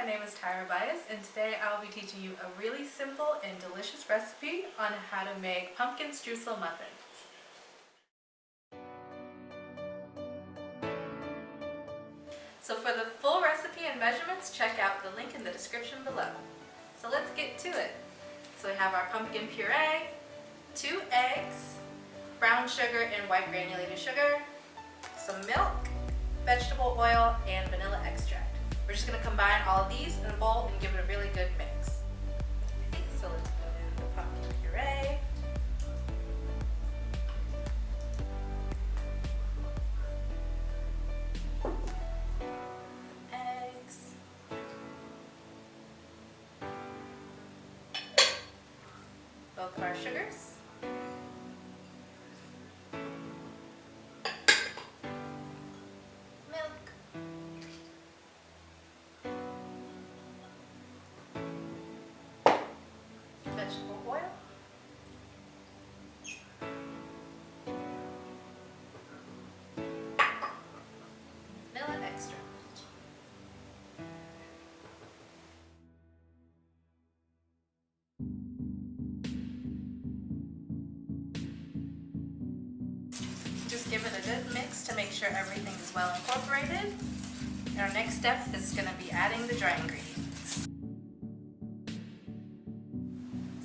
my name is Tyra Bias, and today I'll be teaching you a really simple and delicious recipe on how to make pumpkin streusel muffins. So for the full recipe and measurements, check out the link in the description below. So let's get to it. So we have our pumpkin puree, 2 eggs, brown sugar and white granulated sugar, some milk, vegetable oil, and vanilla extract. We're just going to combine all of these in a bowl and give it a really good mix. Okay, so let's put in the pumpkin puree. Eggs. Both of our sugars. Vegetable oil, vanilla extract. Just give it a good mix to make sure everything is well incorporated. And our next step is going to be adding the dry ingredients.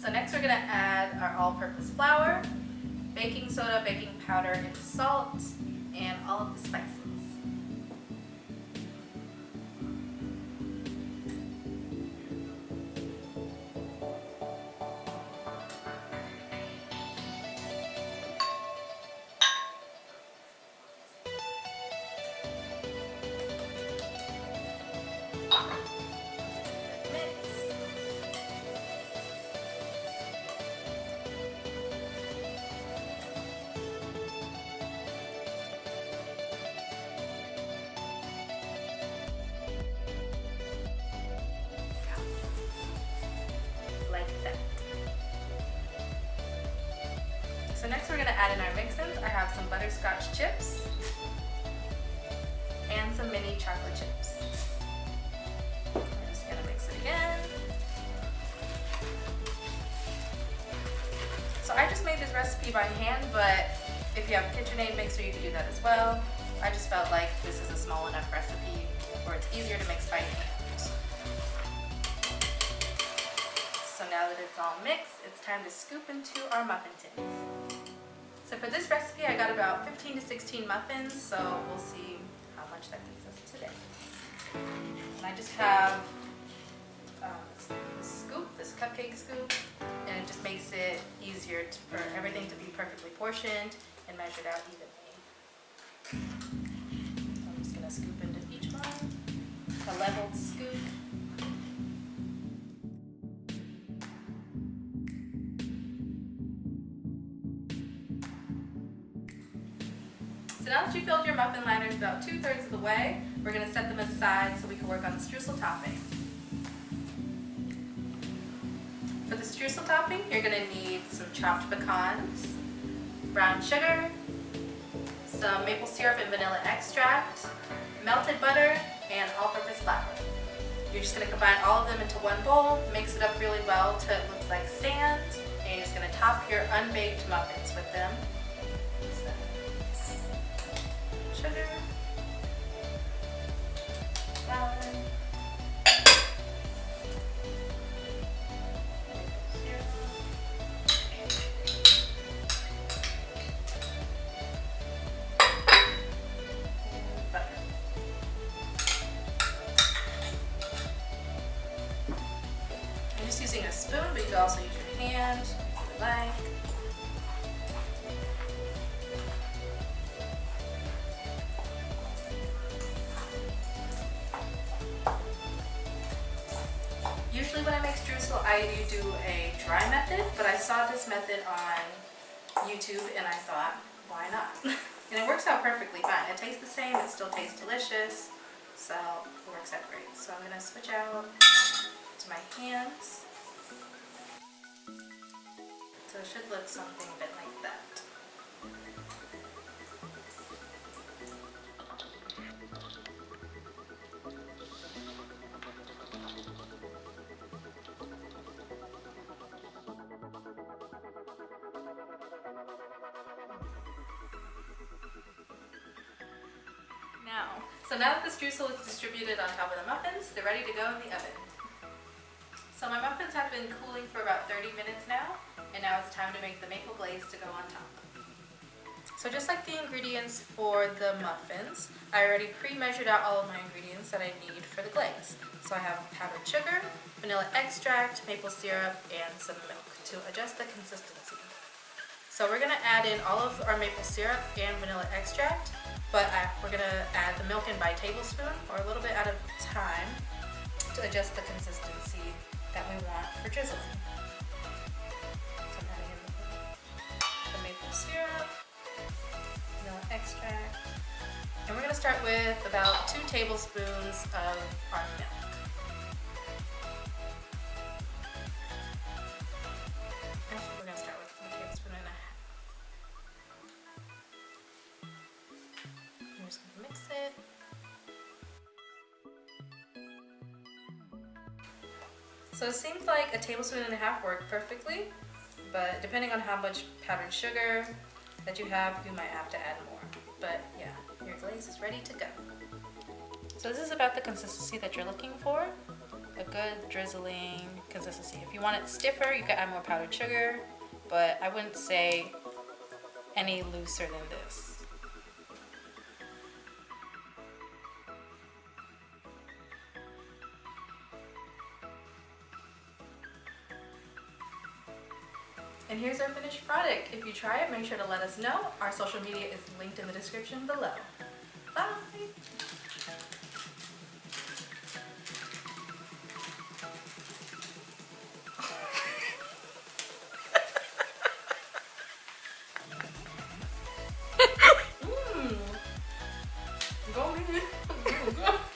So next we're going to add our all-purpose flour, baking soda, baking powder, and salt, and all of the spices. So next we're going to add in our mix-ins. I have some butterscotch chips and some mini chocolate chips. I'm just going to mix it again. So I just made this recipe by hand, but if you have a KitchenAid mixer, you can do that as well. I just felt like this is a small enough recipe where it's easier to mix by hand. So now that it's all mixed, it's time to scoop into our muffin tins. So for this recipe, I got about 15 to 16 muffins, so we'll see how much that gives us today. And I just have this scoop, this cupcake scoop, and it just makes it easier for everything to be perfectly portioned and measured out evenly. So I'm just going to scoop into each one, a leveled scoop. So now that you filled your muffin liners about 2/3 of the way, we're going to set them aside so we can work on the streusel topping. For the streusel topping, you're going to need some chopped pecans, brown sugar, some maple syrup and vanilla extract, melted butter, and all-purpose flour. You're just going to combine all of them into one bowl, mix it up really well till it looks like sand, and you're just going to top your unbaked muffins with them. Sugar, flour, syrup, and butter. I'm just using a spoon, but you can also use your hand if you like. Usually when I make streusel, I do a dry method, but I saw this method on YouTube and I thought, why not? And it works out perfectly fine. It tastes the same, it still tastes delicious, so it works out great. So I'm going to switch out to my hands. So it should look something a bit like that. So now that the streusel is distributed on top of the muffins, they're ready to go in the oven. So my muffins have been cooling for about 30 minutes now, and now it's time to make the maple glaze to go on top. So just like the ingredients for the muffins, I already pre-measured out all of my ingredients that I need for the glaze. So I have powdered sugar, vanilla extract, maple syrup, and some milk to adjust the consistency. So we're going to add in all of our maple syrup and vanilla extract, but we're going to add the milk in by tablespoon or a little bit at a time to adjust the consistency that we want for drizzling. So I'm adding in the maple syrup, vanilla extract, and we're going to start with about 2 tablespoons of our milk. Actually, we're going to start with 1 tablespoon and a half. I'm just going to mix it. So it seems like a tablespoon and a half worked perfectly, but depending on how much powdered sugar that you have, you might have to add more. But yeah, your glaze is ready to go. So this is about the consistency that you're looking for, a good drizzling consistency. If you want it stiffer, you can add more powdered sugar, but I wouldn't say any looser than this. And here's our finished product. If you try it, make sure to let us know. Our social media is linked in the description below. Bye!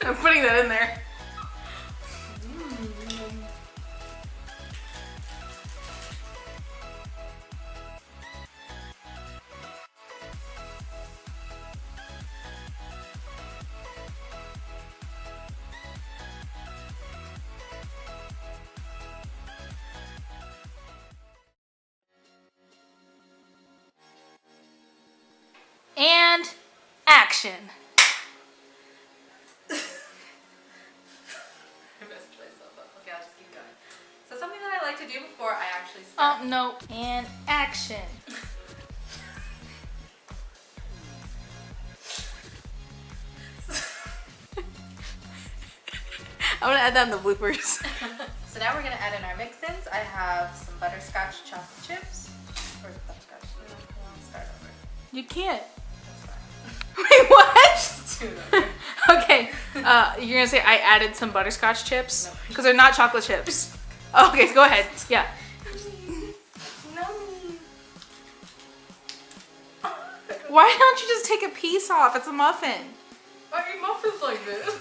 I'm putting that in there. And action. I messed myself up. Okay, I'll just keep going. So something that I like to do before I actually start. No. And action. I'm gonna add that in the bloopers. So now we're gonna add in our mix-ins. I have some butterscotch chocolate chips. Where's the butterscotch? I'll start over. You can't. That's fine. Wait, what? Let's do it over. Okay, you're gonna say I added some butterscotch chips? No. Because they're not chocolate chips. Okay, go ahead. Yeah. No. Why don't you just take a piece off? It's a muffin. I eat muffins like this.